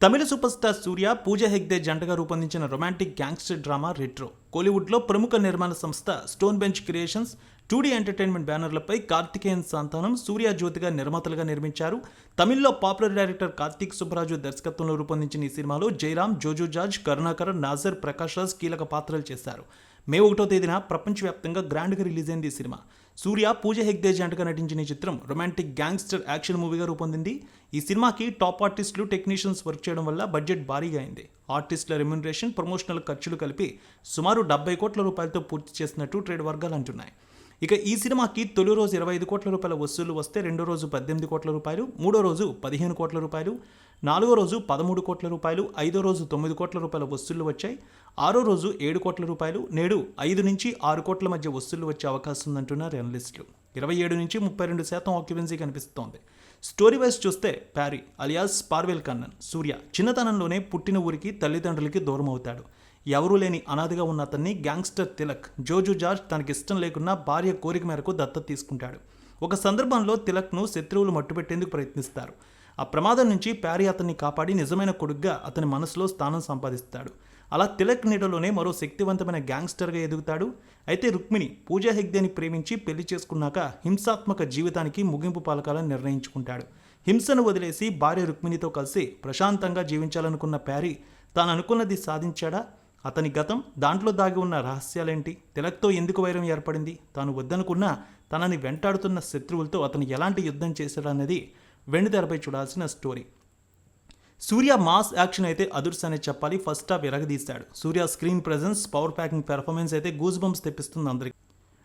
తమిళ super star సూర్య, పూజా హెగ్డే జంటగా రూపొందించిన romantic gangster drama retro. కోలీవుడ్లో ప్రముఖ నిర్మాణ సంస్థ stone bench creations, 2D entertainment బ్యానర్లపై కార్తికేయన్ సంతానం, సూర్య జ్యోతిగా నిర్మాతలుగా నిర్మించారు. తమిళ్లో పాపులర్ డైరెక్టర్ కార్తీక్ సుబ్బరాజు దర్శకత్వంలో రూపొందించిన ఈ సినిమాలో జయరామ్, జోజు జార్జ్, కరుణాకర్, నాజర్, ప్రకాష్ రాజ్ కీలక పాత్రలు చేశారు. మే 1వ తేదీన ప్రపంచవ్యాప్తంగా గ్రాండ్గా రిలీజ్ అయింది ఈ సినిమా. సూర్య, పూజా హెగ్డే జంటగా నటించిన ఈ చిత్రం రొమాంటిక్ గ్యాంగ్స్టర్ యాక్షన్ మూవీగా రూపొందింది. ఈ సినిమాకి టాప్ ఆర్టిస్టులు, టెక్నీషియన్స్ వర్క్ చేయడం వల్ల బడ్జెట్ భారీగా అయింది. ఆర్టిస్టుల రెమ్యునరేషన్, ప్రమోషనల్ ఖర్చులు కలిపి సుమారు 70 కోట్ల రూపాయలతో పూర్తి చేసినట్టు ట్రేడ్ వర్గాలు అంటున్నాయి. ఇక ఈ సినిమాకి తొలి రోజు 25 కోట్ల రూపాయల వసూళ్లు వస్తే, రెండో రోజు 18 కోట్ల రూపాయలు, మూడో రోజు 15 కోట్ల రూపాయలు, నాలుగో రోజు 13 కోట్ల రూపాయలు, ఐదో రోజు 9 కోట్ల రూపాయల వసూళ్లు వచ్చాయి. ఆరో రోజు 7 కోట్ల రూపాయలు, నేడు 5 నుంచి 6 కోట్ల మధ్య వసూళ్లు వచ్చే అవకాశం ఉందంటున్నారు అనలిస్టులు. 27 నుంచి 32% ఆక్యుపెన్సీ కనిపిస్తోంది. స్టోరీ వైజ్ చూస్తే, ప్యారీ అలియాస్ పార్వెల్ కన్నన్ సూర్య చిన్నతనంలోనే పుట్టిన ఊరికి తల్లిదండ్రులకి దూరం అవుతాడు. ఎవరూ లేని అనాథగా ఉన్న అతన్ని గ్యాంగ్స్టర్ తిలక్, జోజు జార్జ్ తనకిష్టం లేకున్నా భార్య కోరిక మేరకు దత్తత తీసుకుంటాడు. ఒక సందర్భంలో తిలక్ను శత్రువులు మట్టుపెట్టేందుకు ప్రయత్నిస్తారు. ఆ ప్రమాదం నుంచి ప్యారీ అతన్ని కాపాడి నిజమైన కొడుగ్గా అతని మనసులో స్థానం సంపాదిస్తాడు. అలా తిలక్ నీడలోనే మరో శక్తివంతమైన గ్యాంగ్స్టర్గా ఎదుగుతాడు. అయితే రుక్మిణి పూజా హెగ్డేని ప్రేమించి పెళ్లి చేసుకున్నాక హింసాత్మక జీవితానికి ముగింపు పలకాలని నిర్ణయించుకుంటాడు. హింసను వదిలేసి భార్య రుక్మిణితో కలిసి ప్రశాంతంగా జీవించాలనుకున్న ప్యారీ తాను అనుకున్నది సాధించాడా? అతని గతం, దాంట్లో దాగి ఉన్న రహస్యాలేంటి? తిలక్తో ఎందుకు వైరం ఏర్పడింది? తాను వద్దనుకున్నా తనని వెంటాడుతున్న శత్రువులతో అతను ఎలాంటి యుద్ధం చేశాడన్నది వెండితెరపై చూడాల్సిన స్టోరీ. సూర్య మాస్ యాక్షన్ అయితే అదుర్స్ అనే చెప్పాలి. ఫస్ట్ హాఫ్ ఎరగదీశాడు. Suriya screen presence, power packing performance అయితే గూస్ బంప్స్ తెప్పిస్తుంది అందరికి.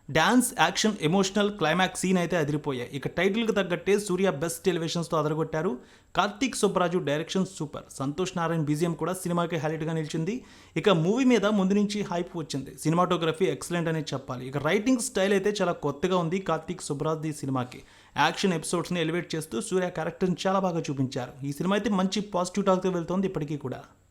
Dance, action, emotional, climax scene అయితే అదిరిపోయాయి. ఇక టైటిల్కి తగ్గట్టే సూర్య బెస్ట్ ఎలివేషన్స్తో అదరగొట్టారు. Karthik Subbaraj direction super. Santhosh Narayan BGM కూడా సినిమాకి హైలైట్గా నిలిచింది. ఇక మూవీ మీద ముందు నుంచి హైప్ వచ్చింది. సినిమాటోగ్రఫీ ఎక్సలెంట్ అనే చెప్పాలి. ఇక రైటింగ్ స్టైల్ అయితే చాలా కొత్తగా ఉంది కార్తీక్ సుబ్బరాజ్ ఈ సినిమాకి. యాక్షన్ ఎపిసోడ్స్ని ఎలివేట్ చేస్తూ సూర్య క్యారెక్టర్ని చాలా బాగా చూపించారు. ఈ సినిమా అయితే మంచి పాజిటివ్ టాక్తో వెళ్తోంది ఇప్పటికీ కూడా.